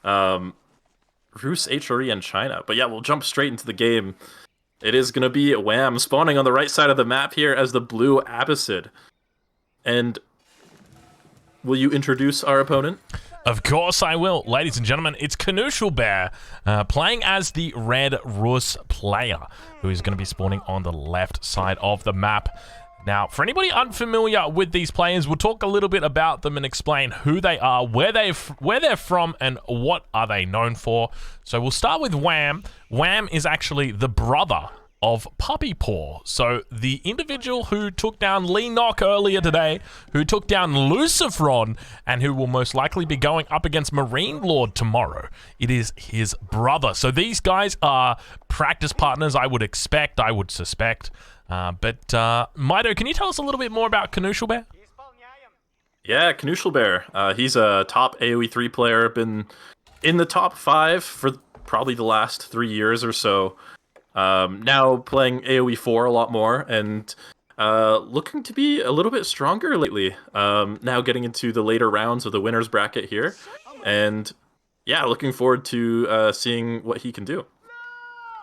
Rus, HRE, and China. But yeah, we'll jump straight into the game. It is going to be Wham spawning on the right side of the map here as the blue Abbasid. And will you introduce our opponent? Of course I will. Ladies and gentlemen, it's Knüschelbar playing as the red Rus player, who is going to be spawning on the left side of the map. Now, for anybody unfamiliar with these players, we'll talk a little bit about them and explain who they are, where they're from, and what are they known for. So we'll start with Wham. Wham is actually the brother of Puppy Paw. So the individual who took down Lee Knock earlier today, who took down Lucifron, and who will most likely be going up against Marine Lord tomorrow. It is his brother. So these guys are practice partners, I would suspect. But Mitoe, can you tell us a little bit more about Knüschelbar? Yeah, Knüschelbar. He's a top AoE 3 player, been in the top 5 for probably the last 3 years or so. Now playing AoE 4 a lot more, and looking to be a little bit stronger lately. Now getting into the later rounds of the winner's bracket here, and yeah, looking forward to seeing what he can do.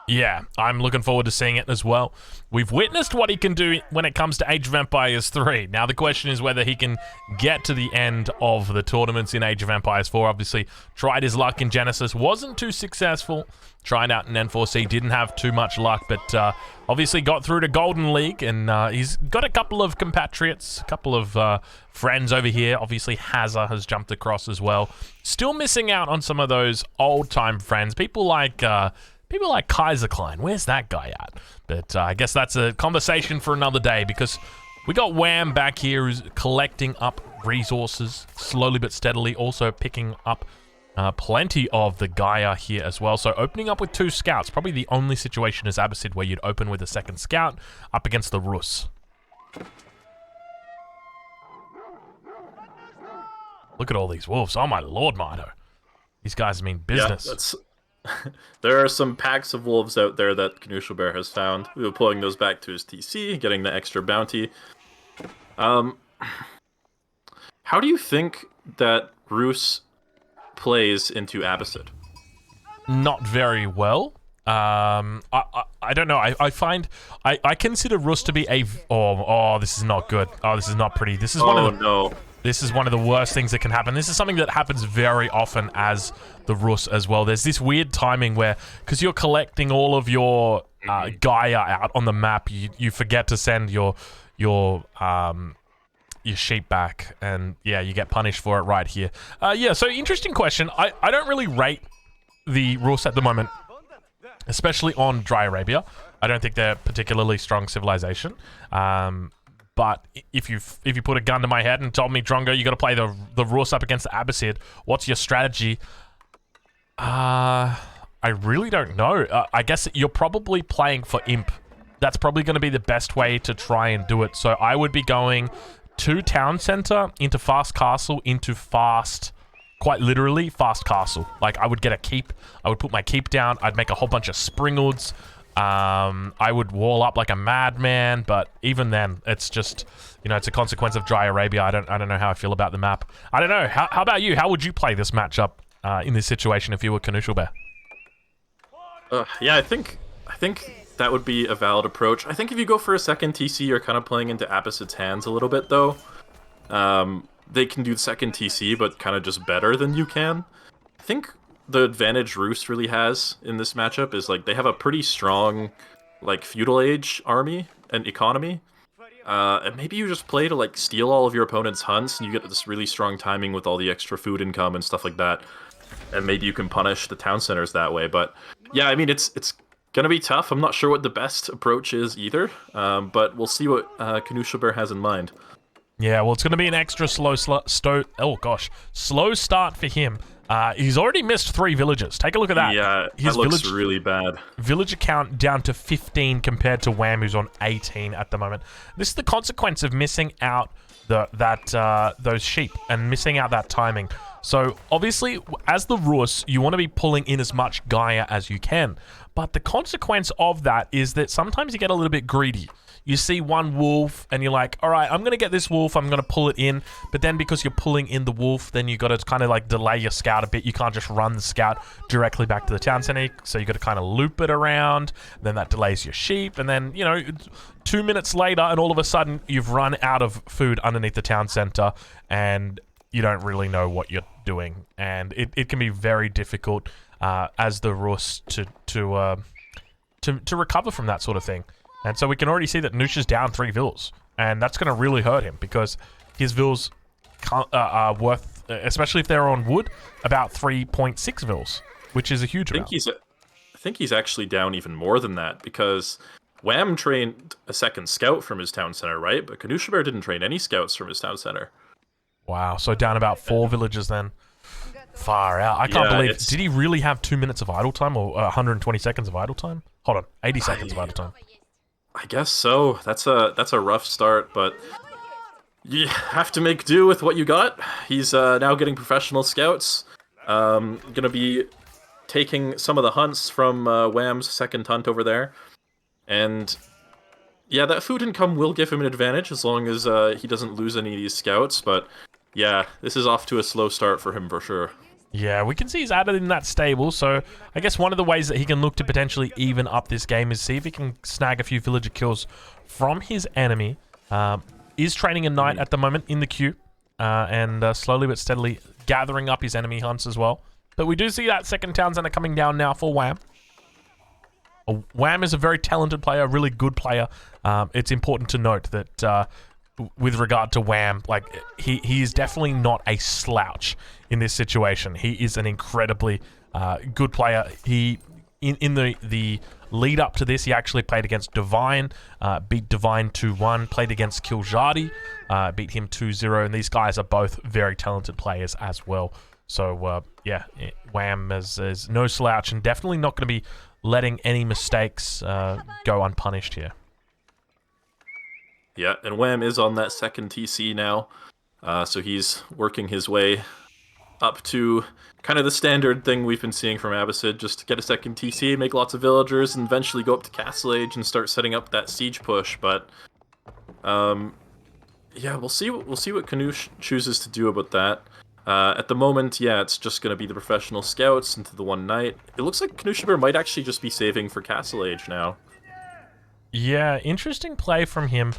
Yeah, I'm looking forward to seeing it as well. We've witnessed what he can do when it comes to Age of Empires 3. Now, the question is whether he can get to the end of the tournaments in Age of Empires 4. Obviously, tried his luck in Genesis, wasn't too successful. Tried out in N4C, didn't have too much luck, but obviously got through to Golden League, and he's got a couple of compatriots, a couple of friends over here. Obviously, Hazza has jumped across as well. Still missing out on some of those old-time friends. People like Kaiser Klein. Where's that guy at? But I guess that's a conversation for another day, because we got Wham back here who's collecting up resources slowly but steadily, also picking up plenty of the Gaia here as well. So opening up with 2 scouts, probably the only situation as Abbasid where you'd open with a second scout up against the Rus. Look at all these wolves. Oh my lord, Mitoe. These guys mean business. Yeah, there are some packs of wolves out there that Knüschelbar has found. We were pulling those back to his TC, getting the extra bounty. How do you think that Rus plays into Abbasid? Not very well. I don't know. I find I consider Rus to be a this is not good. Oh, this is not pretty. This is This is one of the worst things that can happen. This is something that happens very often as the Rus as well. There's this weird timing where, because you're collecting all of your Gaia out on the map, you forget to send your sheep back, and yeah, you get punished for it right here. Yeah, so interesting question. I don't really rate the Rus at the moment, especially on Dry Arabia. I don't think they're particularly strong civilization. But if you put a gun to my head and told me, Drongo, you got to play the Rus up against the Abbasid, what's your strategy? I really don't know. I guess you're probably playing for Imp. That's probably going to be the best way to try and do it. So I would be going to Town Center, into Fast Castle, into Fast... Quite literally, Fast Castle. Like, I would get a keep. I would put my keep down. I'd make a whole bunch of Springalds. I would wall up like a madman, but even then, it's just, you know, it's a consequence of Dry Arabia. I don't know how I feel about the map. I don't know. How about you? How would you play this matchup in this situation if you were Knüschelbar? Yeah, I think that would be a valid approach. I think if you go for a second TC, you're kind of playing into Abbasid's hands a little bit, though. They can do the second TC, but kind of just better than you can. I think the advantage Rus really has in this matchup is, like, they have a pretty strong, like, feudal age army and economy. And maybe you just play to, like, steal all of your opponent's hunts, and you get this really strong timing with all the extra food income and stuff like that. And maybe you can punish the town centers that way. But yeah, I mean, it's gonna be tough. I'm not sure what the best approach is either. But we'll see what Knüschelbar has in mind. Yeah, well, it's going to be an extra slow start for him. He's already missed 3 villages. Take a look at that. Yeah, that looks really bad. Villager count down to 15 compared to Wham, who's on 18 at the moment. This is the consequence of missing out those sheep and missing out that timing. So obviously, as the Rus, you want to be pulling in as much Gaia as you can. But the consequence of that is that sometimes you get a little bit greedy. You see one wolf and you're like, all right, I'm going to get this wolf. I'm going to pull it in. But then because you're pulling in the wolf, then you got to kind of like delay your scout a bit. You can't just run the scout directly back to the town center. So you got to kind of loop it around. Then that delays your sheep. And then, you know, 2 minutes later and all of a sudden you've run out of food underneath the town center and you don't really know what you're doing. And it can be very difficult as the Rus to recover from that sort of thing. And so we can already see that Noosh is down 3 vills. And that's going to really hurt him because his vills are worth, especially if they're on wood, about 3.6 vills, which is a huge amount. I think he's actually down even more than that because Wham trained a second scout from his town center, right? But Knüschelbar didn't train any scouts from his town center. Wow, so down about 4 villages then. Far out. I can't believe... Did he really have 2 minutes of idle time or 120 seconds of idle time? Hold on, 80 seconds of idle time. I guess so. That's a rough start, but you have to make do with what you got. He's now getting professional scouts. Gonna be taking some of the hunts from Wham's second hunt over there. And yeah, that food income will give him an advantage as long as he doesn't lose any of these scouts. But yeah, this is off to a slow start for him for sure. Yeah, we can see he's added in that stable, so I guess one of the ways that he can look to potentially even up this game is see if he can snag a few villager kills from his enemy. Is training a knight at the moment in the queue, and slowly but steadily gathering up his enemy hunts as well. But we do see that second town center coming down now for Wham. Wham is a very talented player, a really good player. It's important to note that with regard to Wham, like he is definitely not a slouch in this situation. He is an incredibly good player. He in the lead up to this, he actually played against Divine, beat Divine 2-1, played against Kiljadi, beat him 2-0, and these guys are both very talented players as well. So yeah, Wham is no slouch and definitely not going to be letting any mistakes go unpunished here. Yeah, and Wham is on that second TC now, so he's working his way up to kind of the standard thing we've been seeing from Abbasid, just to get a second TC, make lots of villagers, and eventually go up to Castle Age and start setting up that siege push. But yeah, we'll see what Knüsch chooses to do about that. At the moment, yeah, it's just going to be the professional scouts into the one knight. It looks like Knüschelbar might actually just be saving for Castle Age now. Yeah, interesting play from him.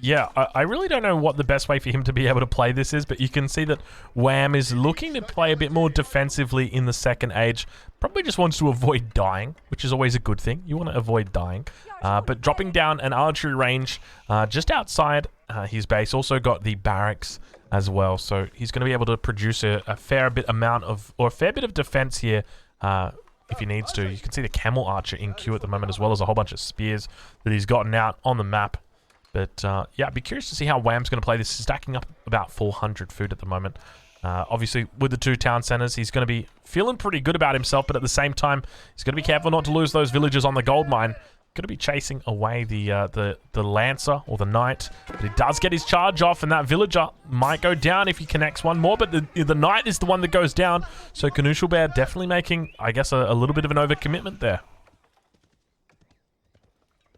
Yeah, I really don't know what the best way for him to be able to play this is, but you can see that Wham is looking to play a bit more defensively in the second age. Probably just wants to avoid dying, which is always a good thing. You want to avoid dying. But dropping down an archery range just outside his base. Also got the barracks as well, so he's going to be able to produce a fair bit of defense here if he needs to. You can see the camel archer in queue at the moment, as well as a whole bunch of spears that he's gotten out on the map. But yeah, I'd be curious to see how Wham's going to play this. He's stacking up about 400 food at the moment. Obviously, with the 2 town centers, he's going to be feeling pretty good about himself, but at the same time, he's going to be careful not to lose those villagers on the gold mine. Going to be chasing away the Lancer or the Knight, but he does get his charge off, and that villager might go down if he connects one more, but the Knight is the one that goes down, so Knüschelbar definitely making, I guess, a little bit of an overcommitment there.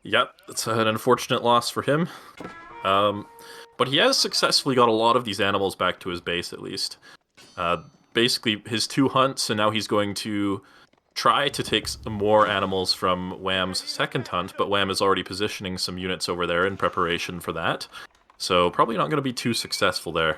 Yep, it's an unfortunate loss for him. But he has successfully got a lot of these animals back to his base, at least. Basically, his 2 hunts, and now he's going to try to take some more animals from Wham's second hunt, but Wham is already positioning some units over there in preparation for that. So probably not going to be too successful there.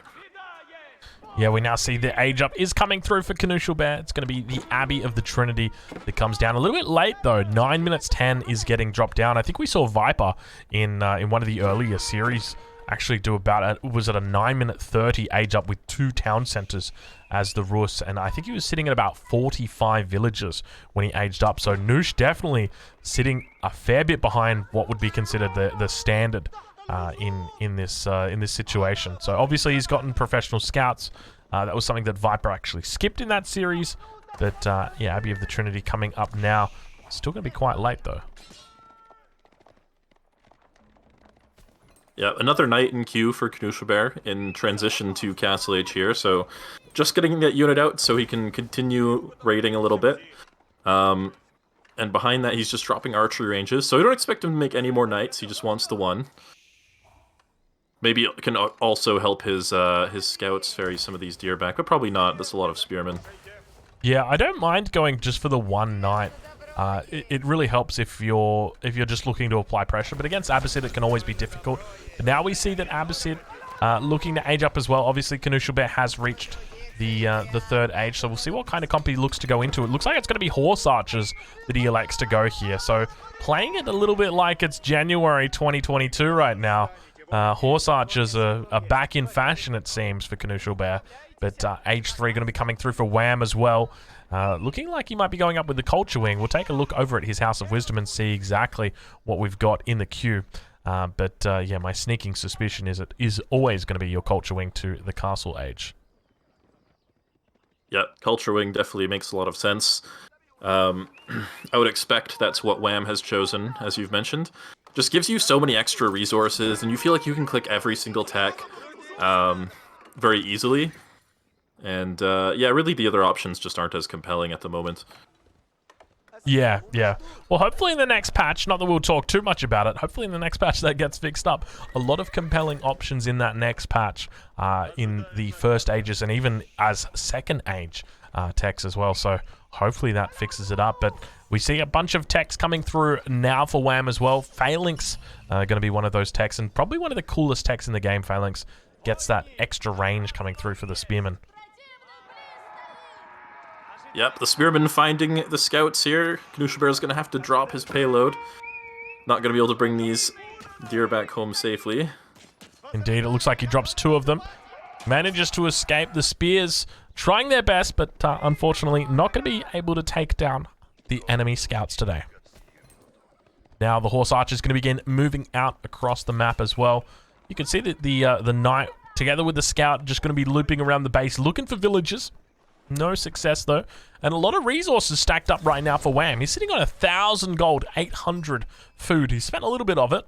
Yeah, we now see the age up is coming through for Knüschelbar. It's going to be the Abbey of the Trinity that comes down a little bit late, though. 9 minutes 10 is getting dropped down. I think we saw Viper in one of the earlier series actually do about was at a 9-minute 30 age up with 2 town centers as the Rus, and I think he was sitting at about 45 villages when he aged up. So Noosh definitely sitting a fair bit behind what would be considered the standard in this situation. So obviously he's gotten professional scouts. That was something that Viper actually skipped in that series. But yeah, Abbey of the Trinity coming up now. Still going to be quite late though. Yeah, another knight in queue for Knüschelbar in transition to Castle Age here, so just getting that unit out so he can continue raiding a little bit. And behind that, he's just dropping archery ranges, so we don't expect him to make any more knights, he just wants the one. Maybe it can also help his scouts ferry some of these deer back, but probably not. That's a lot of spearmen. Yeah, I don't mind going just for the one knight. It really helps if you're just looking to apply pressure, but against Abbasid it can always be difficult. But now we see that Abbasid looking to age up as well. Obviously, Knüschelbar has reached the third age, so we'll see what kind of comp he looks to go into. It looks like it's going to be horse archers that he elects to go here. So playing it a little bit like it's January 2022 right now. Horse archers are back in fashion, it seems, for Knüschelbar. But age 3 going to be coming through for Wham as well. Looking like he might be going up with the Culture Wing. We'll take a look over at his House of Wisdom and see exactly what we've got in the queue. Yeah, my sneaking suspicion is it is always going to be your Culture Wing to the Castle Age. Yeah, Culture Wing definitely makes a lot of sense. I would expect that's what Wham has chosen, as you've mentioned. Just gives you so many extra resources, and you feel like you can click every single tech very easily. And yeah, really the other options just aren't as compelling at the moment. Yeah. Well, hopefully in the next patch, not that we'll talk too much about it, hopefully in the next patch that gets fixed up. A lot of compelling options in that next patch in the first ages and even as second age techs as well. So hopefully that fixes it up. But we see a bunch of techs coming through now for Wham as well. Phalanx going to be one of those techs, and probably one of the coolest techs in the game. Phalanx gets that extra range coming through for the spearmen. Yep, the spearmen finding the scouts here. Knüschelbar is going to have to drop his payload. Not going to be able to bring these deer back home safely. Indeed, it looks like he drops 2 of them. Manages to escape. The spears trying their best, but unfortunately not going to be able to take down the enemy scouts today. Now the horse archer is going to begin moving out across the map as well. You can see that the knight, together with the scout, just going to be looping around the base, looking for villagers. No success, though. And a lot of resources stacked up right now for Wham. He's sitting on 1,000 gold, 800 food. He spent a little bit of it.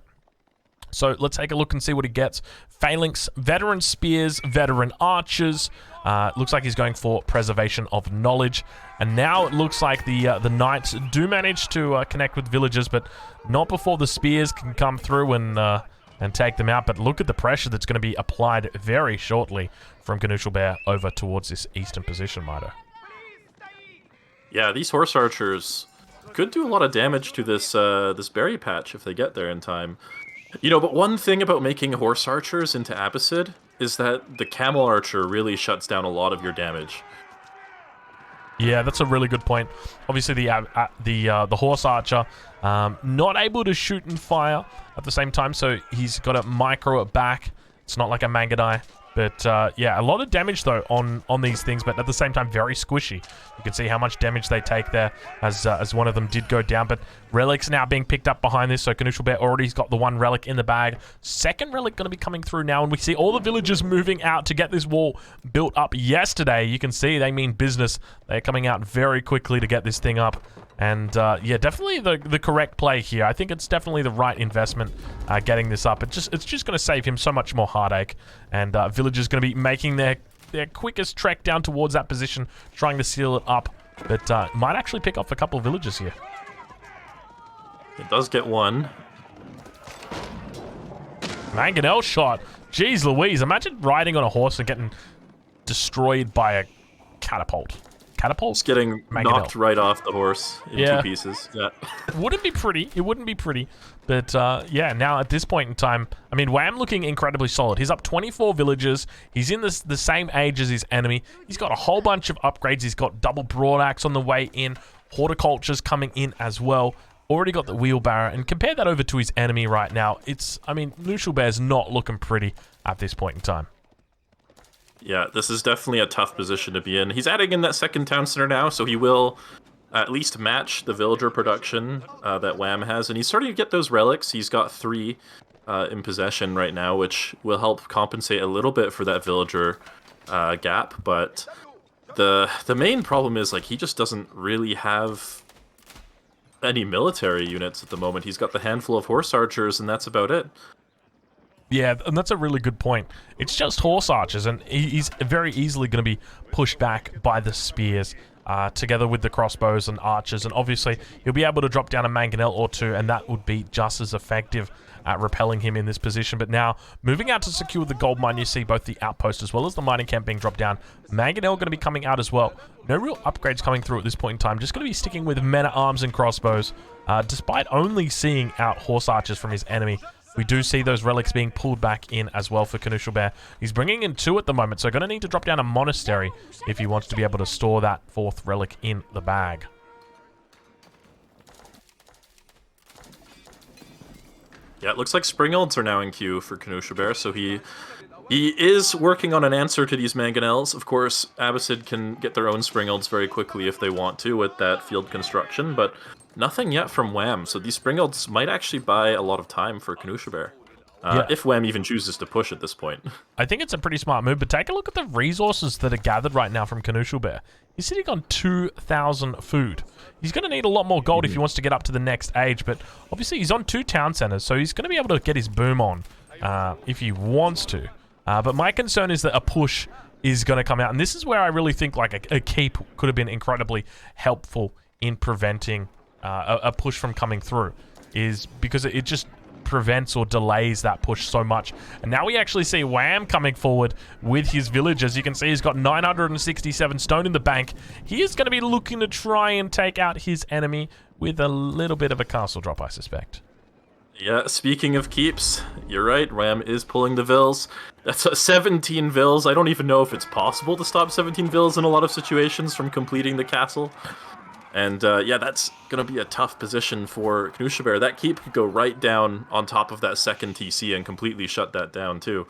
So let's take a look and see what he gets. Phalanx, veteran spears, veteran archers. Looks like he's going for preservation of knowledge. And now it looks like the knights do manage to connect with villagers, but not before the spears can come through and take them out. But look at the pressure that's going to be applied very shortly from Knüschelbar over towards this eastern position, Mitoe. Yeah, these horse archers could do a lot of damage to this this berry patch if they get there in time. You know, but one thing about making horse archers into Abbasid is that the camel archer really shuts down a lot of your damage. Yeah, that's a really good point. Obviously, the horse archer not able to shoot and fire at the same time, so he's got to micro it back. It's not like a Mangadai. But yeah, a lot of damage though on these things, but at the same time very squishy. You can see how much damage they take there as one of them did go down. But relics now being picked up behind this, so Knüschelbar already got the 1 relic in the bag. Second relic going to be coming through now, and we see all the villagers moving out to get this wall built up yesterday. You can see they mean business. They're coming out very quickly to get this thing up. And yeah, definitely the correct play here. I think it's definitely the right investment getting this up. It's just going to save him so much more heartache. And villagers going to be making their quickest trek down towards that position, trying to seal it up. But might actually pick off a couple of villagers here. It does get 1. Mangonel shot. Jeez Louise, imagine riding on a horse and getting destroyed by a catapult. It's getting knocked right off the horse in 2 pieces. Yeah. It wouldn't be pretty. It wouldn't be pretty. But yeah, now at this point in time, I mean, Wham looking incredibly solid. He's up 24 villagers. He's in the same age as his enemy. He's got a whole bunch of upgrades. He's got double broadaxe on the way in. Horticulture's coming in as well. Already got the wheelbarrow. And compare that over to his enemy right now. I mean, Knüschelbar's not looking pretty at this point in time. Yeah, this is definitely a tough position to be in. He's adding in that second town center now, so he will at least match the villager production that Wham has. And he's starting to get those relics. He's got 3 in possession right now, which will help compensate a little bit for that villager gap. But the main problem is, like, he just doesn't really have any military units at the moment. He's got the handful of horse archers, and that's about it. Yeah, and that's a really good point. It's just horse archers, and he's very easily going to be pushed back by the spears, together with the crossbows and archers, and obviously he'll be able to drop down a mangonel or two, and that would be just as effective at repelling him in this position. But now, moving out to secure the gold mine, you see both the outpost as well as the mining camp being dropped down. Mangonel going to be coming out as well. No real upgrades coming through at this point in time. Just going to be sticking with men-at-arms and crossbows. Despite only seeing out horse archers from his enemy, we do see those relics being pulled back in as well for Knüschelbar. He's bringing in 2 at the moment, so going to need to drop down a monastery if he wants to be able to store that 4th relic in the bag. Yeah, it looks like Springalds are now in queue for Knüschelbar, so he is working on an answer to these mangonels. Of course, Abbasid can get their own Springalds very quickly if they want to with that field construction, but nothing yet from Wham, so these Springalds might actually buy a lot of time for Knüschelbar. If Wham even chooses to push at this point. I think it's a pretty smart move, but take a look at the resources that are gathered right now from Knüschelbar. He's sitting on 2,000 food. He's going to need a lot more gold if he wants to get up to the next age, but obviously he's on 2 town centers, so he's going to be able to get his boom on if he wants to. But my concern is that a push is going to come out, and this is where I really think like a keep could have been incredibly helpful in preventing a push from coming through, is because it just prevents or delays that push so much. And now we actually see Wham coming forward with his villagers. You can see he's got 967 stone in the bank. He is going to be looking to try and take out his enemy with a little bit of a castle drop, I suspect. Yeah, speaking of keeps, you're right, Wham is pulling the vills. That's 17 vills. I don't even know if it's possible to stop 17 vills in a lot of situations from completing the castle. And yeah, that's going to be a tough position for Knüschelbar. That keep could go right down on top of that second TC and completely shut that down too.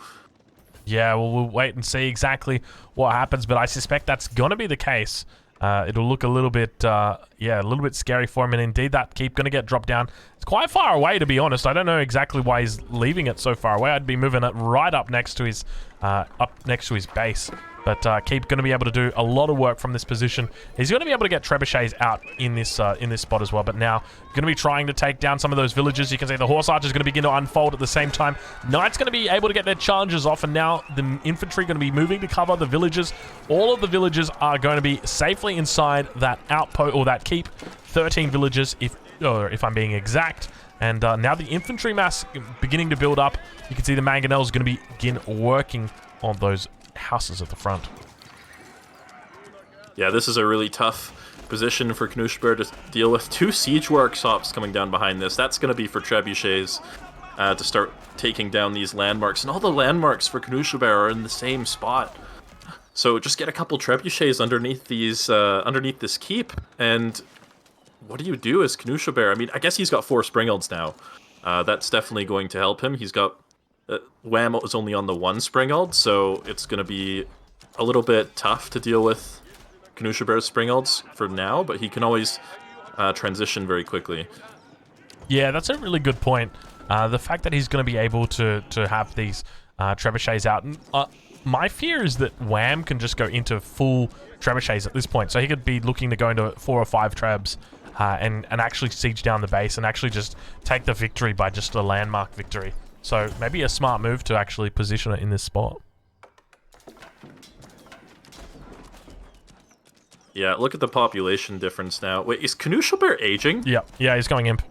Yeah, well, we'll wait and see exactly what happens, but I suspect that's going to be the case. It'll look a little bit, yeah, a little bit scary for him, and indeed that keep going to get dropped down. It's quite far away, to be honest. I don't know exactly why he's leaving it so far away. I'd be moving it right up next to his base. But keep going to be able to do a lot of work from this position. He's going to be able to get trebuchets out in this spot as well. But now going to be trying to take down some of those villagers. You can see the horse archer is going to begin to unfold at the same time. Knight's going to be able to get their charges off, and now the infantry going to be moving to cover the villagers. All of the villagers are going to be safely inside that outpost or that keep. 13 villagers, if I'm being exact. And now the infantry mass beginning to build up. You can see the mangonel is going to begin working on those houses at the front. Yeah, this is a really tough position for Knüschelbar to deal with. 2 siege workshops coming down behind this. That's going to be for trebuchets to start taking down these landmarks. And all the landmarks for Knüschelbar are in the same spot. So just get a couple trebuchets underneath these, underneath this keep. And what do you do as Knüschelbar? I mean, I guess he's got 4 Springalds now. That's definitely going to help him. He's got Wham was only on the 1 Springald, so it's going to be a little bit tough to deal with Knüschelbar's Springalds for now, but he can always transition very quickly. Yeah, that's a really good point. The fact that he's going to be able to have these trebuchets out. My fear is that Wham can just go into full trebuchets at this point, so he could be looking to go into 4 or 5 trebs and actually siege down the base and actually just take the victory by just a landmark victory. So maybe a smart move to actually position it in this spot. Yeah, look at the population difference now. Wait, is Knüschelbar aging? Yeah, he's going imp.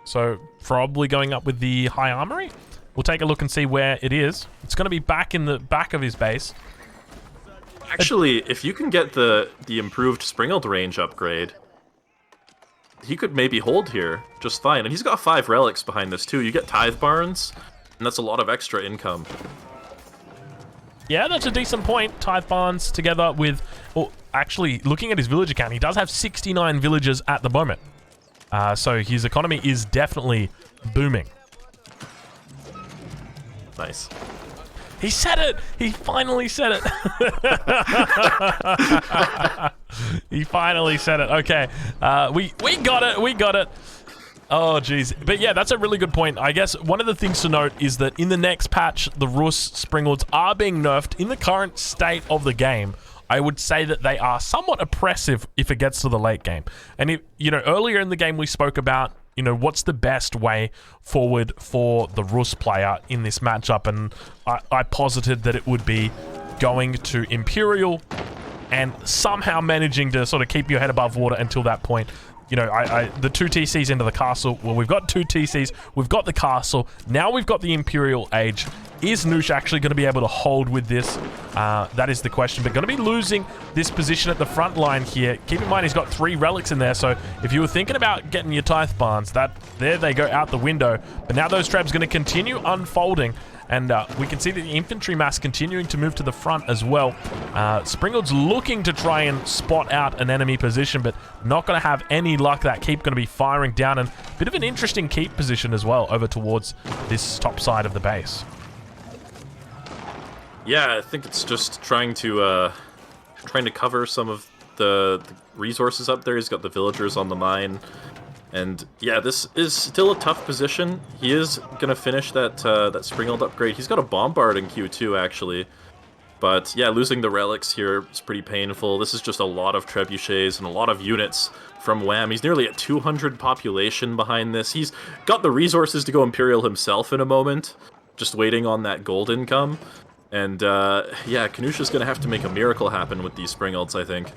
So probably going up with the high armory. We'll take a look and see where it is. It's going to be back in the back of his base. Actually, if you can get the improved Springald range upgrade, he could maybe hold here just fine. And he's got 5 relics behind this too. You get tithe barns, and that's a lot of extra income. Yeah, that's a decent point. Tithe barns together with... Well, actually, looking at his village account, he does have 69 villagers at the moment. So his economy is definitely booming. Nice. He said it! He finally said it! He finally said it. Okay. We got it! We got it! Oh, jeez. But yeah, that's a really good point. I guess one of the things to note is that in the next patch, the Rus Springalds are being nerfed. In the current state of the game, I would say that they are somewhat oppressive if it gets to the late game. And, earlier in the game, we spoke about you know, what's the best way forward for the Rus player in this matchup, and I posited that it would be going to Imperial and somehow managing to sort of keep your head above water until that point. You know, the 2 TCs into the castle. Well, we've got 2 TCs. We've got the castle. Now we've got the Imperial Age. Is Noosh actually going to be able to hold with this? That is the question. But going to be losing this position at the front line here. Keep in mind, he's got 3 relics in there. So if you were thinking about getting your Tithe Barns, there they go out the window. But now those traps going to continue unfolding. And we can see the infantry mass continuing to move to the front as well. Springald's looking to try and spot out an enemy position, but not going to have any luck. That keep going to be firing down, and a bit of an interesting keep position as well over towards this top side of the base. Yeah, I think it's just trying to cover some of the resources up there. He's got the villagers on the mine. And yeah, this is still a tough position. He is gonna finish that Springald upgrade. He's got a bombard in Q2 actually, but yeah, losing the relics here is pretty painful. This is just a lot of trebuchets and a lot of units from Wham. He's nearly at 200 population behind this. He's got the resources to go Imperial himself in a moment, just waiting on that gold income. And yeah, Knüschelbar's gonna have to make a miracle happen with these Springalds, I think.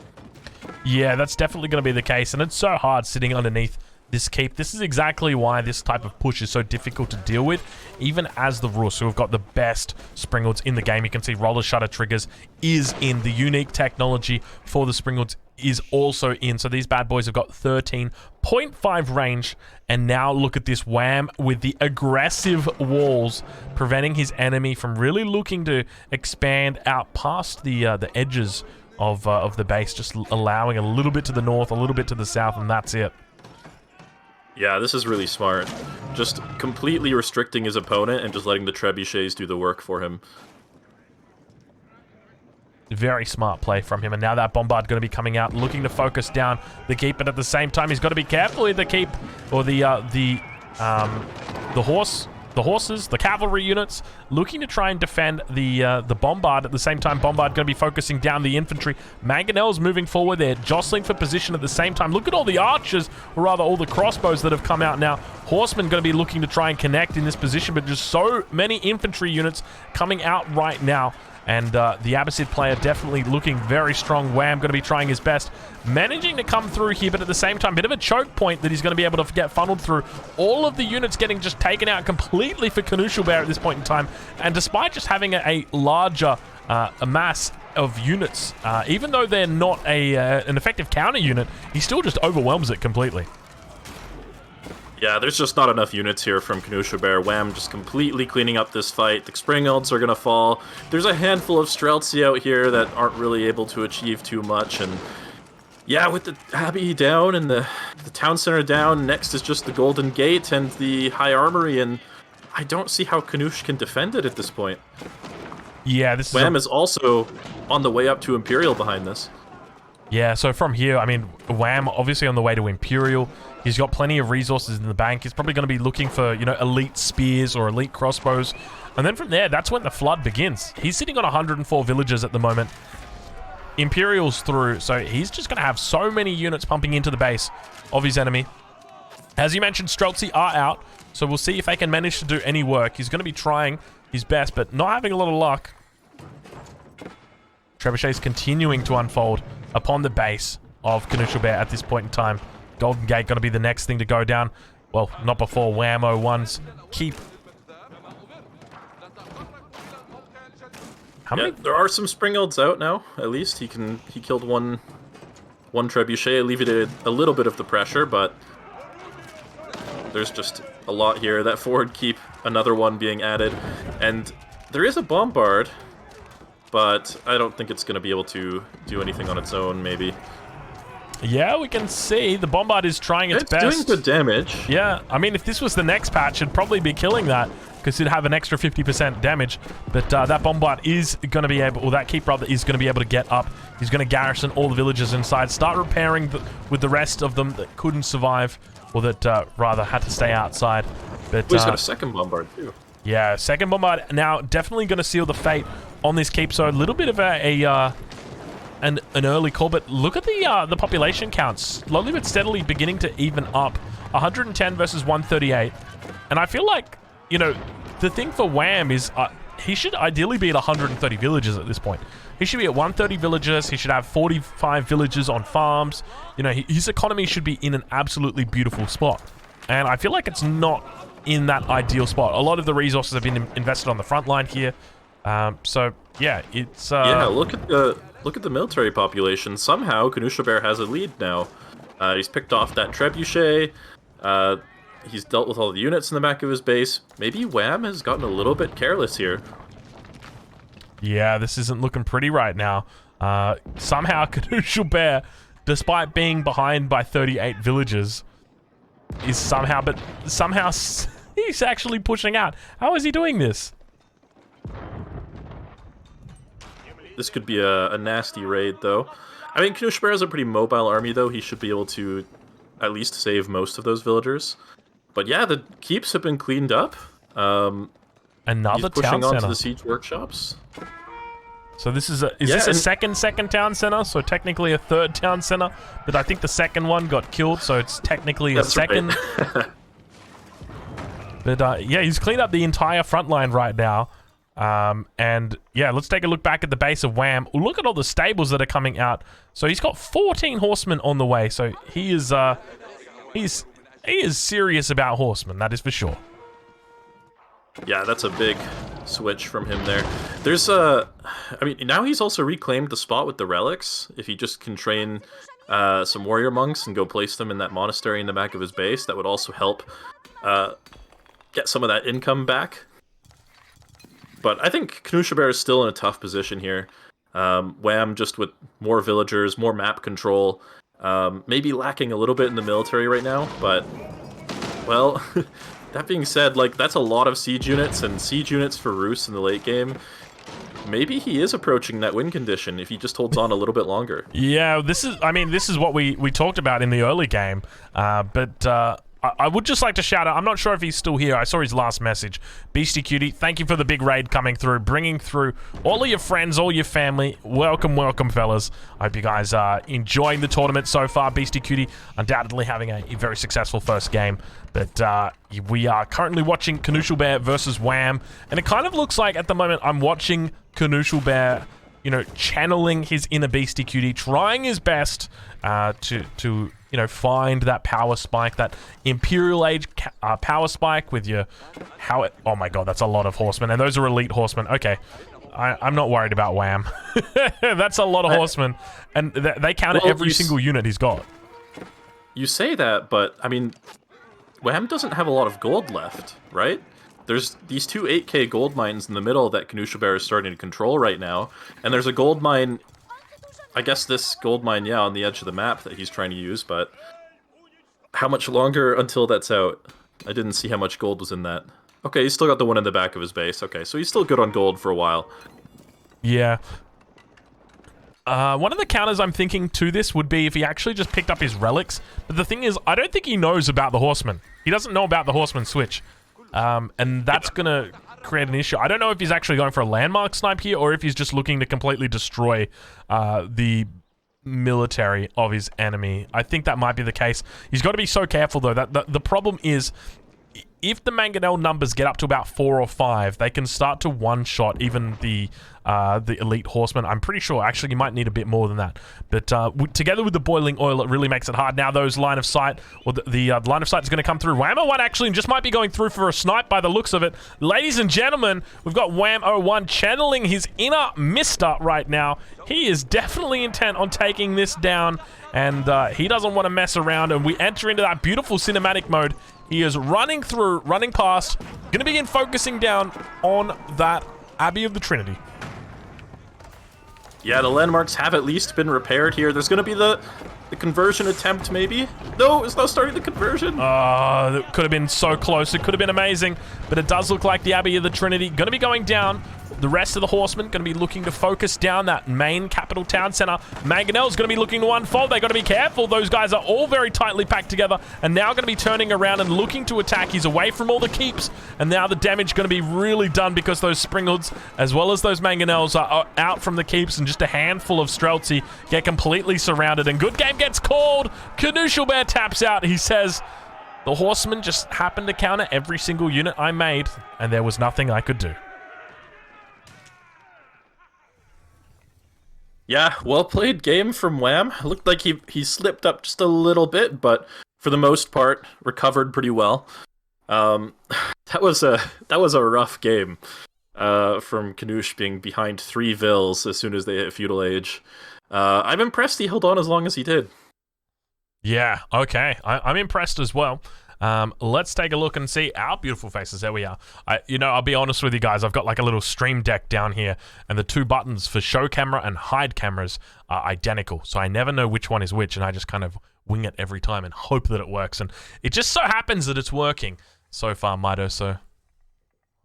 Yeah, that's definitely gonna be the case, and it's so hard sitting underneath this keep. This is exactly why this type of push is so difficult to deal with, even as the Rus, who have got the best Springalds in the game. You can see roller shutter triggers is in. The unique technology for the Springalds is also in. So these bad boys have got 13.5 range, and now look at this Wham with the aggressive walls, preventing his enemy from really looking to expand out past the edges of the base, just allowing a little bit to the north, a little bit to the south, and that's it. Yeah, this is really smart. Just completely restricting his opponent and just letting the trebuchets do the work for him. Very smart play from him, and now that bombard going to be coming out, looking to focus down the keep, but at the same time, he's got to be careful with the keep, or the horses, the cavalry units, looking to try and defend the bombard. At the same time, bombard going to be focusing down the infantry. Mangonel's moving forward there, jostling for position at the same time. Look at all the archers, or rather all the crossbows that have come out now. Horsemen going to be looking to try and connect in this position, but just so many infantry units coming out right now. And the Abbasid player definitely looking very strong. Wham going to be trying his best, managing to come through here, but at the same time, bit of a choke point that he's going to be able to get funneled through. All of the units getting just taken out completely for Knüschelbar at this point in time. And despite just having a larger a mass of units, even though they're not an effective counter unit, he still just overwhelms it completely. Yeah, there's just not enough units here from Knüschelbar. Wham just completely cleaning up this fight. The Springalds are going to fall. There's a handful of Streltsy out here that aren't really able to achieve too much. And yeah, with the Abbey down and the town center down, next is just the Golden Gate and the High Armory. And I don't see how Knüsch can defend it at this point. Yeah, this Wham is also on the way up to Imperial behind this. Yeah, so from here, I mean, Wham obviously on the way to Imperial. He's got plenty of resources in the bank. He's probably going to be looking for, you know, elite spears or elite crossbows. And then from there, that's when the flood begins. He's sitting on 104 villagers at the moment. Imperial's through, so he's just going to have so many units pumping into the base of his enemy. As you mentioned, Streltsy are out, so we'll see if they can manage to do any work. He's going to be trying his best, but not having a lot of luck. Trebuchet's continuing to unfold upon the base of Knüschelbar at this point in time. Golden Gate going to be the next thing to go down. Well, not before Whammo ones keep. How many? There are some Springalds out now. At least he killed one trebuchet, alleviated a little bit of the pressure, but there's just a lot here. That forward keep, another one being added, and there is a bombard, but I don't think it's going to be able to do anything on its own. Maybe. Yeah, we can see the bombard is trying its best. It's doing good damage. Yeah, I mean, if this was the next patch, it'd probably be killing that, because it'd have an extra 50% damage. But that bombard is going to be able, or that keep brother is going to be able to get up. He's going to garrison all the villagers inside, start repairing with the rest of them that couldn't survive, or that rather had to stay outside. But he's got a second bombard too. Yeah, second bombard now definitely going to seal the fate on this keep. So a little bit of a an early call, but look at the population counts. Slowly but steadily beginning to even up. 110 versus 138. And I feel like, you know, the thing for Wham is he should ideally be at 130 villages at this point. He should be at 130 villages. He should have 45 villages on farms. You know, his economy should be in an absolutely beautiful spot. And I feel like it's not in that ideal spot. A lot of the resources have been invested on the front line here. So, yeah, it's... Yeah, look at the military population. Somehow, Knüschelbar has a lead now. He's picked off that trebuchet. He's dealt with all the units in the back of his base. Maybe Wham has gotten a little bit careless here. Yeah, this isn't looking pretty right now. Somehow, Knüschelbar, despite being behind by 38 villages, is somehow he's actually pushing out. How is he doing this? This could be a nasty raid, though. I mean, Knüschelbar has a pretty mobile army, though. He should be able to at least save most of those villagers. But yeah, the keeps have been cleaned up. Another he's pushing town on center. to the siege workshops. So this is this a second town center? So technically a third town center, but I think the second one got killed, so it's technically a second. Right. But yeah, he's cleaned up the entire front line right now. And yeah, let's take a look back at the base of Wham. Look at all the stables that are coming out. So he's got 14 horsemen on the way. So he is serious about horsemen, that is for sure. Yeah, that's a big switch from him there. There's I mean, now he's also reclaimed the spot with the relics. If he just can train some warrior monks and go place them in that monastery in the back of his base, that would also help get some of that income back. But I think Knüschelbar is still in a tough position here. Wham just with more villagers, more map control, maybe lacking a little bit in the military right now, but, well, that being said, like, that's a lot of siege units, and siege units for Roos in the late game. Maybe he is approaching that win condition if he just holds on a little bit longer. Yeah, this is what we talked about in the early game, but I would just like to shout out, I'm not sure if he's still here, I saw his last message. Beastie Cutie, thank you for the big raid coming through, bringing through all of your friends, all your family. Welcome, welcome, fellas. I hope you guys are enjoying the tournament so far. Beastie Cutie undoubtedly having a very successful first game. But we are currently watching Knüschelbar versus Wham, and it kind of looks like at the moment I'm watching Knüschelbar, you know, channeling his inner Beastie Cutie, trying his best to you know, find that power spike, that Imperial Age power spike with your... oh my god, that's a lot of horsemen, and those are elite horsemen. Okay, I'm not worried about Wham. That's a lot of horsemen, and they counter every single unit he's got. You say that, but, I mean, Wham doesn't have a lot of gold left, right? There's these two 8k gold mines in the middle that Knüschelbar is starting to control right now, and there's a gold mine... I guess this gold mine, yeah, on the edge of the map that he's trying to use, but how much longer until that's out? I didn't see how much gold was in that. Okay, he's still got the one in the back of his base. Okay, so he's still good on gold for a while. Yeah. One of the counters I'm thinking to this would be if he actually just picked up his relics. But the thing is, I don't think he knows about the horseman. He doesn't know about the horseman switch. And that's going to create an issue. I don't know if he's actually going for a landmark snipe here or if he's just looking to completely destroy the military of his enemy. I think that might be the case. He's got to be so careful, though. That the problem is, if the Mangonel numbers get up to about 4 or 5, they can start to one-shot even the elite horsemen. I'm pretty sure, actually, you might need a bit more than that. But together with the boiling oil, it really makes it hard. Now those line of sight, or the line of sight is going to come through. Wham01 actually just might be going through for a snipe by the looks of it. Ladies and gentlemen, we've got Wham01 channeling his inner Mister right now. He is definitely intent on taking this down, and he doesn't want to mess around, and we enter into that beautiful cinematic mode. He is running through, running past, going to begin focusing down on that Abbey of the Trinity. Yeah, the landmarks have at least been repaired here. There's going to be the conversion attempt, maybe? No, it's not starting the conversion. That could have been so close. It could have been amazing, but it does look like the Abbey of the Trinity going to be going down. The rest of the horsemen going to be looking to focus down that main capital town center. Mangonel's going to be looking to unfold. They got to be careful. Those guys are all very tightly packed together and now going to be turning around and looking to attack. He's away from all the keeps, and now the damage going to be really done because those Springhoods as well as those Mangonels are out from the keeps, and just a handful of Streltsy get completely surrounded, and good game gets called. Knüschelbar taps out. He says, the horsemen just happened to counter every single unit I made, and there was nothing I could do. Yeah, well-played game from Wham. Looked like he slipped up just a little bit, but for the most part, recovered pretty well. That was a rough game from Knüsch being behind 3 Vills as soon as they hit feudal age. I'm impressed he held on as long as he did. Yeah, okay. I'm impressed as well. Let's take a look and see our beautiful faces. There we are. I'll be honest with you guys. I've got like a little stream deck down here, and the 2 buttons for show camera and hide cameras are identical. So I never know which one is which, and I just kind of wing it every time and hope that it works. And it just so happens that it's working so far, Mitoe. So,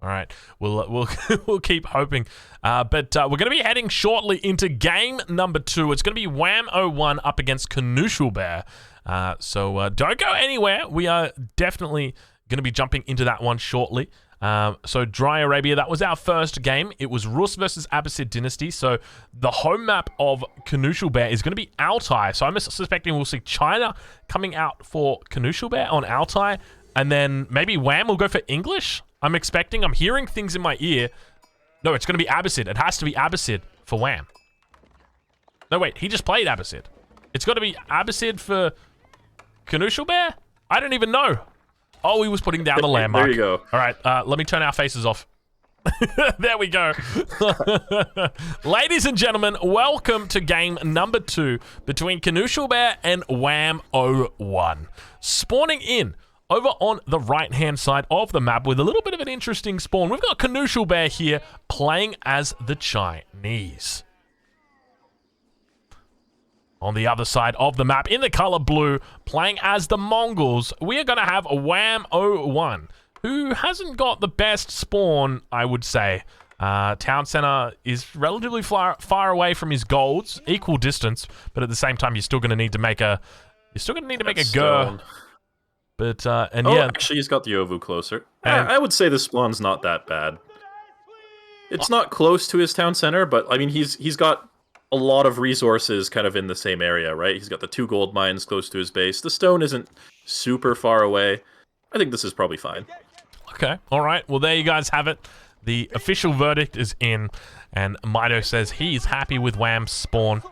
all right, we'll we'll keep hoping. But we're going to be heading shortly into game number 2. It's going to be Wham01 up against Knüschelbar. So don't go anywhere. We are definitely going to be jumping into that one shortly. So Dry Arabia, that was our first game. It was Rus versus Abbasid Dynasty. So the home map of Knüschelbar is going to be Altai. So I'm suspecting we'll see China coming out for Knüschelbar on Altai. And then maybe Wham will go for English. I'm hearing things in my ear. No, it's going to be Abbasid. It has to be Abbasid for Wham. No, wait, he just played Abbasid. It's got to be Abbasid for Knüschelbar? I don't even know. Oh, he was putting down the landmark. There you go. All right, let me turn our faces off. There we go. Ladies and gentlemen, welcome to game number 2 between Knüschelbar and Wham01. Spawning in over on the right-hand side of the map with a little bit of an interesting spawn. We've got Knüschelbar here playing as the Chinese. On the other side of the map, in the color blue, playing as the Mongols, we are going to have Wham01, who hasn't got the best spawn, I would say. Town center is relatively far away from his golds, equal distance, but at the same time, you're still going to need to make a gur. But yeah, actually, he's got the Ovu closer. I would say the spawn's not that bad. It's not close to his town center, but I mean, he's got a lot of resources kind of in the same area, right? He's got the 2 gold mines close to his base. The stone isn't super far away. I think this is probably fine. Okay, all right. Well, there you guys have it. The official verdict is in, and Mitoe says he's happy with Wham's spawn.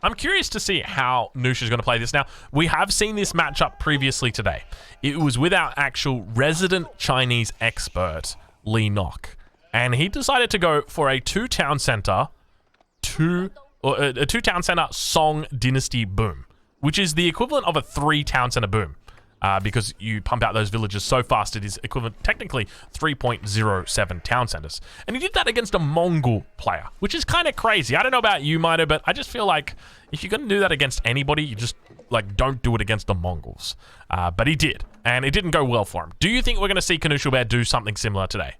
I'm curious to see how Noosh is going to play this. Now, we have seen this matchup previously today. It was with our actual resident Chinese expert, Lee Nock, and he decided to go for a 2-town center, a 2-town center Song Dynasty boom, which is the equivalent of a 3-town center boom. Because you pump out those villages so fast, it is equivalent, technically, 3.07 town centers. And he did that against a Mongol player, which is kind of crazy. I don't know about you, Mitoe, but I just feel like if you're going to do that against anybody, you just, like, don't do it against the Mongols. But he did, and it didn't go well for him. Do you think we're going to see Knüschelbar do something similar today?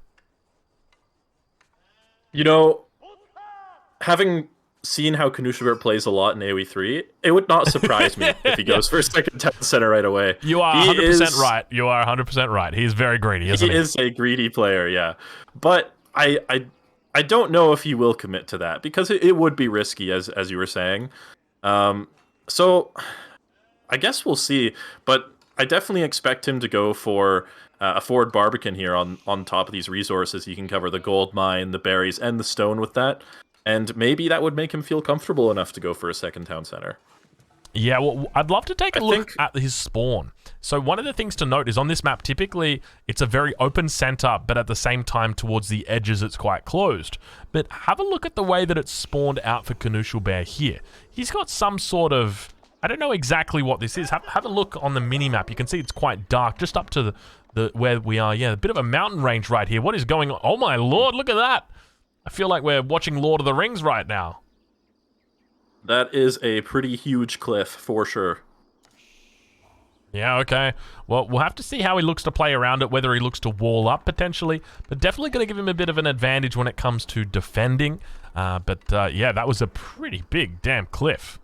You know, having seen how Knüschelbar plays a lot in AoE 3, it would not surprise me if he goes for a 2nd town center right away. You are 100% right. You are 100% right. He is very greedy, isn't he? He is a greedy player, yeah. But I don't know if he will commit to that, because it would be risky, as you were saying. So I guess we'll see, but I definitely expect him to go for a forward Barbican here on top of these resources. He can cover the gold mine, the berries, and the stone with that. And maybe that would make him feel comfortable enough to go for a 2nd town center. Yeah, well, I'd love to take a look at his spawn. So one of the things to note is on this map, typically, it's a very open center, but at the same time, towards the edges, it's quite closed. But have a look at the way that it's spawned out for Knüschelbar here. He's got some sort of... I don't know exactly what this is. Have a look on the mini-map. You can see it's quite dark, just up to the where we are. Yeah, a bit of a mountain range right here. What is going on? Oh my lord, look at that! I feel like we're watching Lord of the Rings right now. That is a pretty huge cliff, for sure. Yeah, okay. Well, we'll have to see how he looks to play around it, whether he looks to wall up potentially, but definitely going to give him a bit of an advantage when it comes to defending. Yeah, that was a pretty big damn cliff.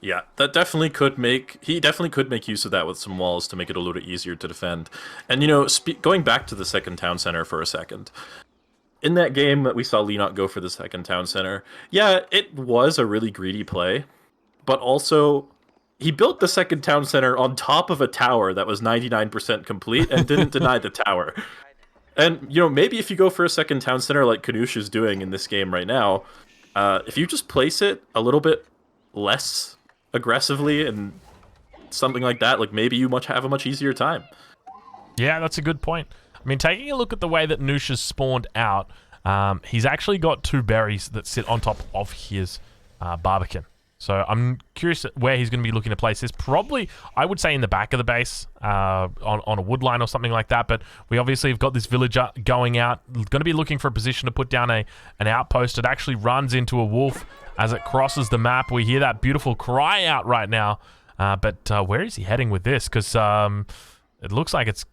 Yeah, that definitely could make... He definitely could make use of that with some walls to make it a little bit easier to defend. And, you know, going back to the second town center for a second, in that game that we saw Leonot go for the second town center, yeah, it was a really greedy play, but also... He built the second town center on top of a tower that was 99% complete and didn't deny the tower. And, you know, maybe if you go for a second town center like Knüsch is doing in this game right now, if you just place it a little bit less aggressively and something like that, like maybe you have a much easier time. Yeah, that's a good point. I mean, taking a look at the way that Knüsch has spawned out, he's actually got 2 berries that sit on top of his Barbican. So I'm curious where he's going to be looking to place this. Probably, I would say in the back of the base, on a wood line or something like that. But we obviously have got this villager going out, going to be looking for a position to put down an outpost. It actually runs into a wolf as it crosses the map. We hear that beautiful cry out right now. But where is he heading with this? Because it looks like it's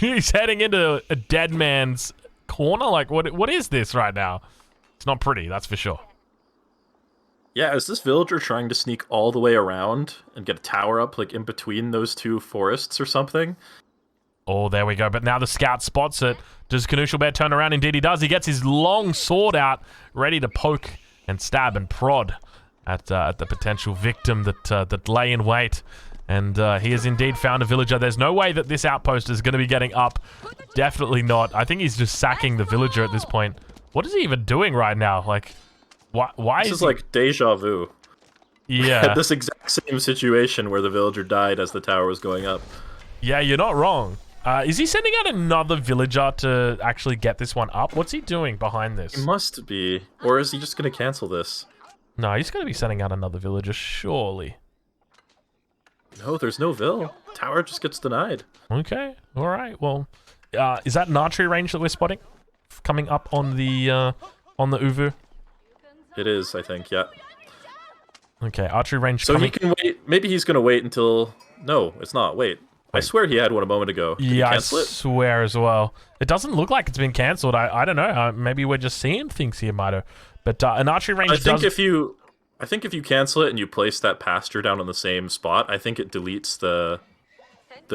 he's heading into a dead man's corner. Like, what is this right now? It's not pretty, that's for sure. Yeah, is this villager trying to sneak all the way around and get a tower up, like, in between those 2 forests or something? Oh, there we go. But now the scout spots it. Does Knüschelbar turn around? Indeed he does. He gets his long sword out, ready to poke and stab and prod at the potential victim that lay in wait. And he has indeed found a villager. There's no way that this outpost is going to be getting up. Definitely not. I think he's just sacking the villager at this point. What is he even doing right now? Like... Why this is like deja vu. Yeah. This exact same situation where the villager died as the tower was going up. Yeah, you're not wrong. Is he sending out another villager to actually get this one up? What's he doing behind this? He must be. Or is he just going to cancel this? No, he's going to be sending out another villager, surely. No, there's no vill. Tower just gets denied. Okay, alright. Well, is that an archery range that we're spotting? Coming up on the Uvu? It is, I think, yeah. Okay, archery range so coming... he can wait. Maybe he's going to wait until... No, it's not. Wait. I swear he had one a moment ago. Did yeah, I swear as well. It doesn't look like it's been cancelled. I don't know. Maybe we're just seeing things here, Mitoe. But an archery range I think if you cancel it and you place that pasture down on the same spot, I think it deletes the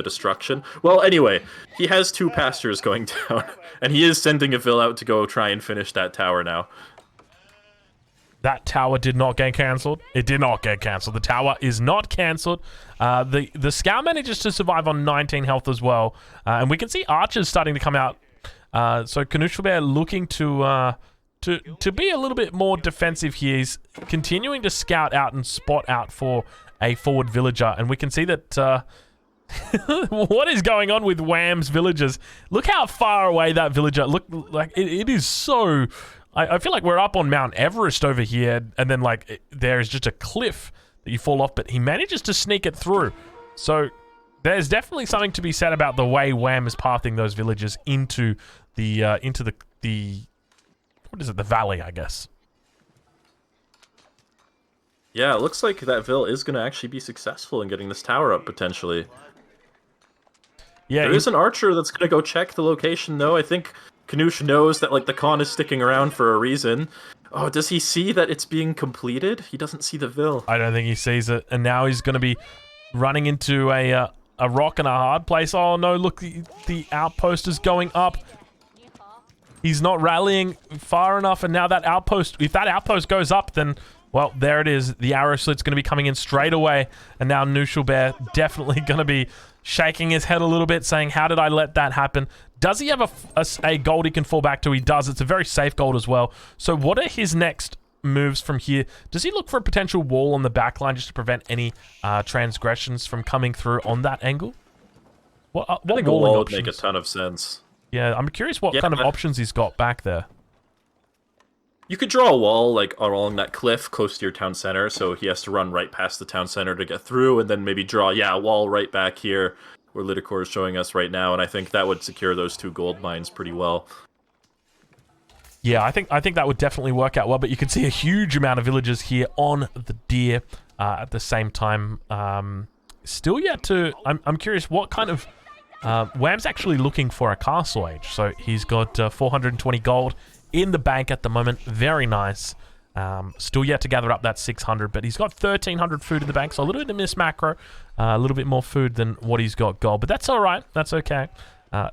destruction. Well, anyway, he has 2 pastures going down, and he is sending a vill out to go try and finish that tower now. That tower did not get cancelled. It did not get cancelled. The tower is not cancelled. The scout manages to survive on 19 health as well. And we can see archers starting to come out. So Knüschelbar looking to be a little bit more defensive here. He's continuing to scout out and spot out for a forward villager. And we can see that... what is going on with Wham's villagers? Look how far away that villager... Look, like, it is so... I feel like we're up on Mount Everest over here, and then, like, there is just a cliff that you fall off, but he manages to sneak it through. So, there's definitely something to be said about the way Wham is pathing those villagers into the what is it, the valley, I guess. Yeah, it looks like that vill is going to actually be successful in getting this tower up, potentially. Yeah, there is an archer that's going to go check the location, though. I think Knüsch knows that, like, the con is sticking around for a reason. Oh, does he see that it's being completed? He doesn't see the vill. I don't think he sees it, and now he's going to be running into a rock and a hard place. Oh, no, look, the outpost is going up. He's not rallying far enough, and now that outpost, if that outpost goes up, then... Well, there it is. The arrow slit's going to be coming in straight away. And now Knüschelbar definitely going to be shaking his head a little bit, saying, how did I let that happen? Does he have a gold he can fall back to? He does. It's a very safe gold as well. So what are his next moves from here? Does he look for a potential wall on the back line just to prevent any transgressions from coming through on that angle? I think a wall would make a ton of sense. Yeah, I'm curious what kind of options he's got back there. You could draw a wall, like, along that cliff close to your town center, so he has to run right past the town center to get through, and then maybe draw, a wall right back here, where Lidicor is showing us right now, and I think that would secure those 2 gold mines pretty well. Yeah, I think that would definitely work out well, but you can see a huge amount of villagers here on the deer at the same time. still yet to... I'm curious what kind of... Wham's actually looking for a castle age. So he's got 420 gold in the bank at the moment. Very nice. Still yet to gather up that 600, but he's got 1,300 food in the bank, so a little bit of miss macro, a little bit more food than what he's got gold, but that's all right. That's okay.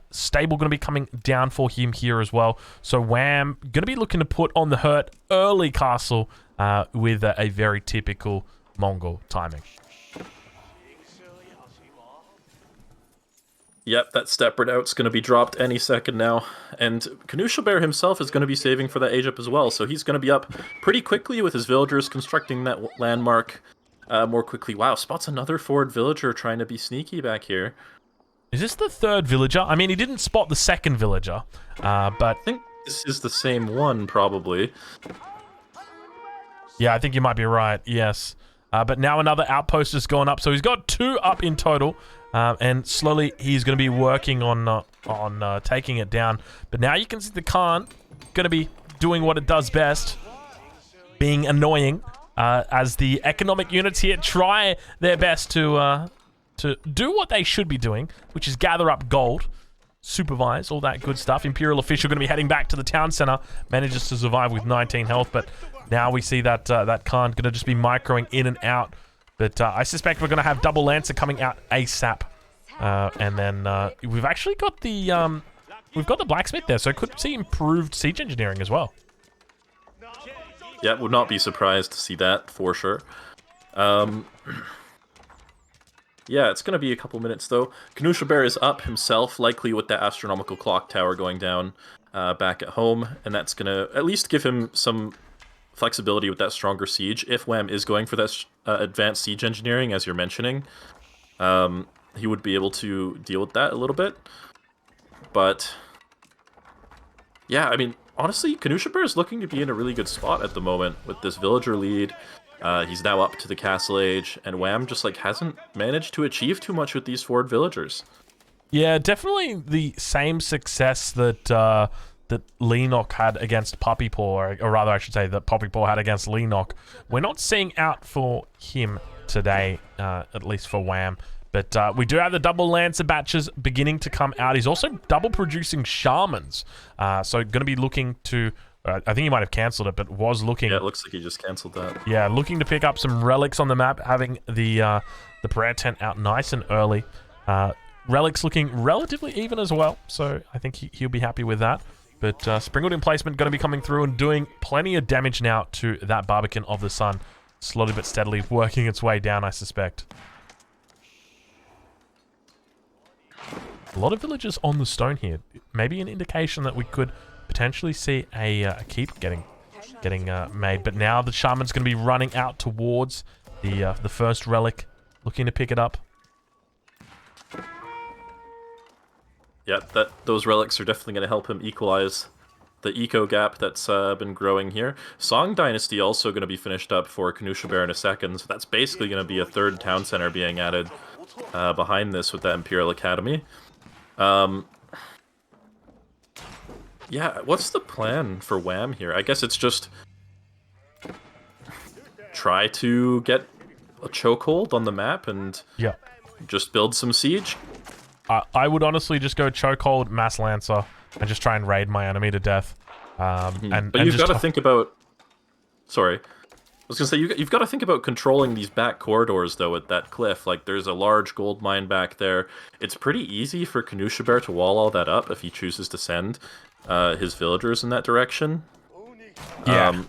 Stable going to be coming down for him here as well. So Wham going to be looking to put on the hurt early castle with a very typical Mongol timing. Yep, that step redoubt's going to be dropped any second now. And Knüschelbar himself is going to be saving for that age up as well, so he's going to be up pretty quickly with his villagers constructing that landmark more quickly. Wow, spots another forward villager trying to be sneaky back here. Is this the third villager? I mean, he didn't spot the second villager, but... I think this is the same one, probably. Yeah, I think you might be right, yes. But now another outpost has gone up, so he's got 2 up in total. And slowly he's going to be working on taking it down. But now you can see the Khan going to be doing what it does best, being annoying, as the economic units here try their best to do what they should be doing, which is gather up gold, supervise, all that good stuff. Imperial official going to be heading back to the town center, manages to survive with 19 health, but now we see that that Khan going to just be microing in and out. But I suspect we're going to have double Lancer coming out ASAP. And then we've actually got the blacksmith there, so could see improved siege engineering as well. Yeah, would not be surprised to see that for sure. Yeah, it's going to be a couple minutes though. Knüschelbar is up himself, likely with that astronomical clock tower going down back at home, and that's going to at least give him some flexibility with that stronger siege. If Wham is going for that advanced siege engineering, as you're mentioning, he would be able to deal with that a little bit. But yeah, I mean, honestly, Knüschelbar is looking to be in a really good spot at the moment with this villager lead. He's now up to the castle age, and Wham just like hasn't managed to achieve too much with these forward villagers. Yeah, definitely the same success that that Leenock had against Puppypaw, or rather I should say that Puppypaw had against Leenock. We're not seeing out for him today, at least for Wham. But we do have the double Lancer batches beginning to come out. He's also double producing Shamans. So going to be looking to... I think he might have cancelled it, but was looking... Yeah, it looks like he just cancelled that. Yeah, looking to pick up some relics on the map, having the prayer tent out nice and early. Relics looking relatively even as well, so I think he'll be happy with that. But Springwood Emplacement going to be coming through and doing plenty of damage now to that Barbican of the Sun. Slowly but steadily working its way down, I suspect. A lot of villagers on the stone here. Maybe an indication that we could potentially see a keep getting made. But now the Shaman's going to be running out towards the first relic, looking to pick it up. Yeah, those relics are definitely going to help him equalize the eco gap that's been growing here. Song Dynasty also going to be finished up for Knüschelbar in a second, so that's basically going to be a third town center being added behind this with that Imperial Academy. Yeah, what's the plan for Wham here? I guess it's just try to get a chokehold on the map and just build some siege. I would honestly just go chokehold, mass lancer, and just try and raid my enemy to death. But you've got to think about... Sorry. I was going to say, you've got to think about controlling these back corridors, though, at that cliff. Like, there's a large gold mine back there. It's pretty easy for Knüschelbar to wall all that up if he chooses to send his villagers in that direction. Yeah.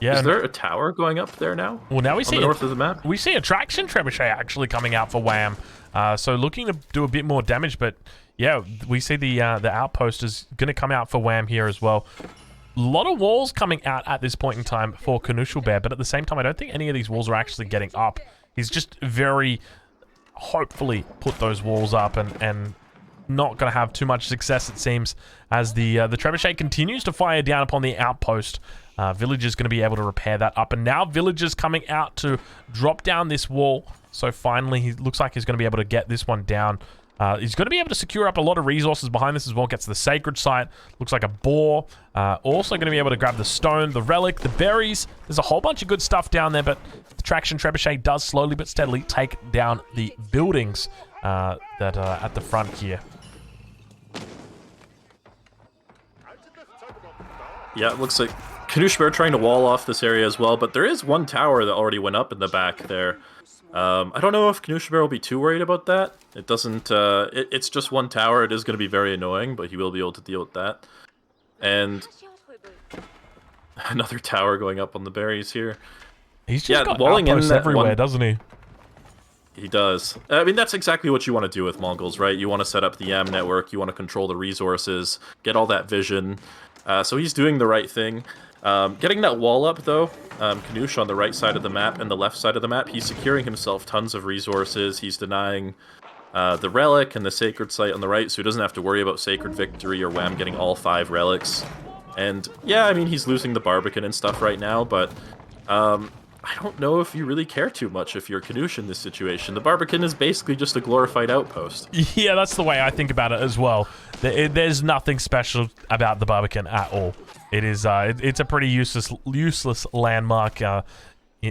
Is there a tower going up there now? Well, now we see on the north of the map. We see a traction trebuchet actually coming out for Wham. So looking to do a bit more damage, but yeah, we see the outpost is going to come out for Wham here as well. A lot of walls coming out at this point in time for Knüschelbar, but at the same time, I don't think any of these walls are actually getting up. He's just very hopefully put those walls up and not going to have too much success, it seems, as the trebuchet continues to fire down upon the outpost. Villagers going to be able to repair that up, and now villagers coming out to drop down this wall. So finally, he looks like he's going to be able to get this one down. He's going to be able to secure up a lot of resources behind this as well. Gets the sacred site. Looks like a boar. Also going to be able to grab the stone, the relic, the berries. There's a whole bunch of good stuff down there, but the traction trebuchet does slowly but steadily take down the buildings that are at the front here. Yeah, it looks like Knüschelbar trying to wall off this area as well, but there is one tower that already went up in the back there. I don't know if Knüschelbar will be too worried about that. It doesn't, it's just one tower. It is going to be very annoying, but he will be able to deal with that. And another tower going up on the berries here. He's just got outposts everywhere, doesn't he? He does. I mean, that's exactly what you want to do with Mongols, right? You want to set up the YAM network, you want to control the resources, get all that vision. So he's doing the right thing. Getting that wall up, though, Knüsch on the right side of the map and the left side of the map, he's securing himself tons of resources. He's denying the relic and the sacred site on the right, so he doesn't have to worry about sacred victory or Wham getting all 5 relics. And yeah, I mean, he's losing the Barbican and stuff right now, but I don't know if you really care too much if you're Knüsch in this situation. The Barbican is basically just a glorified outpost. Yeah, that's the way I think about it as well. There's nothing special about the Barbican at all. It is, it's a pretty useless landmark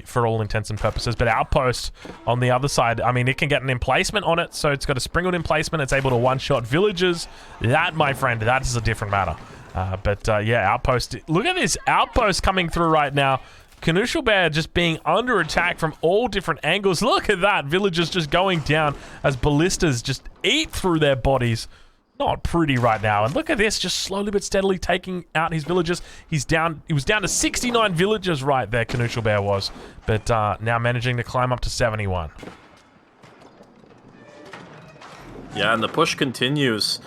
for all intents and purposes. But Outpost on the other side, I mean, it can get an emplacement on it, so it's got a sprinkled emplacement. It's able to one-shot villages. That, my friend, that is a different matter. Yeah, Outpost. Look at this Outpost coming through right now. Knüschelbar just being under attack from all different angles. Look at that. Villagers just going down as ballistas just eat through their bodies. Not pretty right now. And look at this, just slowly but steadily taking out his villagers. He was down to 69 villagers right there, Knüschelbar was. But now managing to climb up to 71. Yeah, and the push continues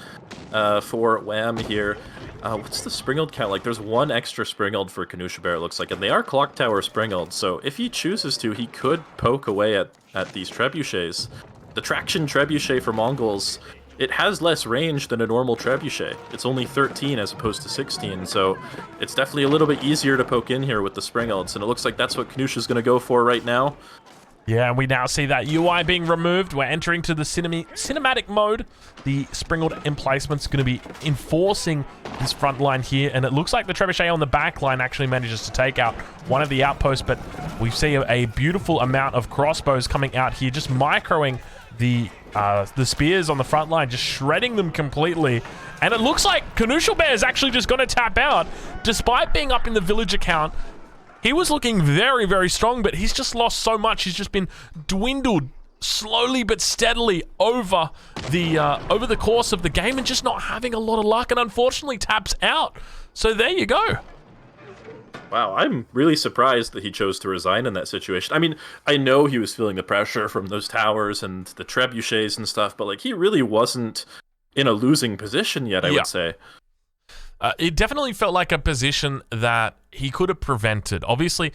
for Wham here. What's the springled count? Like, there's one extra springled for Knüschelbar, it looks like, and they are clock tower springled, so if he chooses to, he could poke away at these trebuchets. The traction trebuchet for Mongols, it has less range than a normal trebuchet. It's only 13 as opposed to 16, so it's definitely a little bit easier to poke in here with the springleds, and it looks like that's what Knüsch is going to go for right now. Yeah, and we now see that UI being removed. We're entering to the cinematic mode. The sprinkled emplacement's going to be enforcing this front line here, and it looks like the trebuchet on the back line actually manages to take out one of the outposts, but we see a beautiful amount of crossbows coming out here, just microing the spears on the front line, just shredding them completely. And it looks like Knüschelbar is actually just going to tap out, despite being up in the villager count. He was looking very, very strong, but he's just lost so much. He's just been dwindled slowly but steadily over the course of the game and just not having a lot of luck, and unfortunately taps out. So there you go. Wow, I'm really surprised that he chose to resign in that situation. I mean, I know he was feeling the pressure from those towers and the trebuchets and stuff, but like, he really wasn't in a losing position yet, I would say. It definitely felt like a position that he could have prevented. Obviously,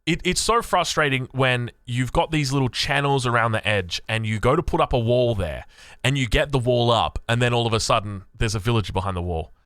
it's so frustrating when you've got these little channels around the edge and you go to put up a wall there and you get the wall up and then all of a sudden there's a villager behind the wall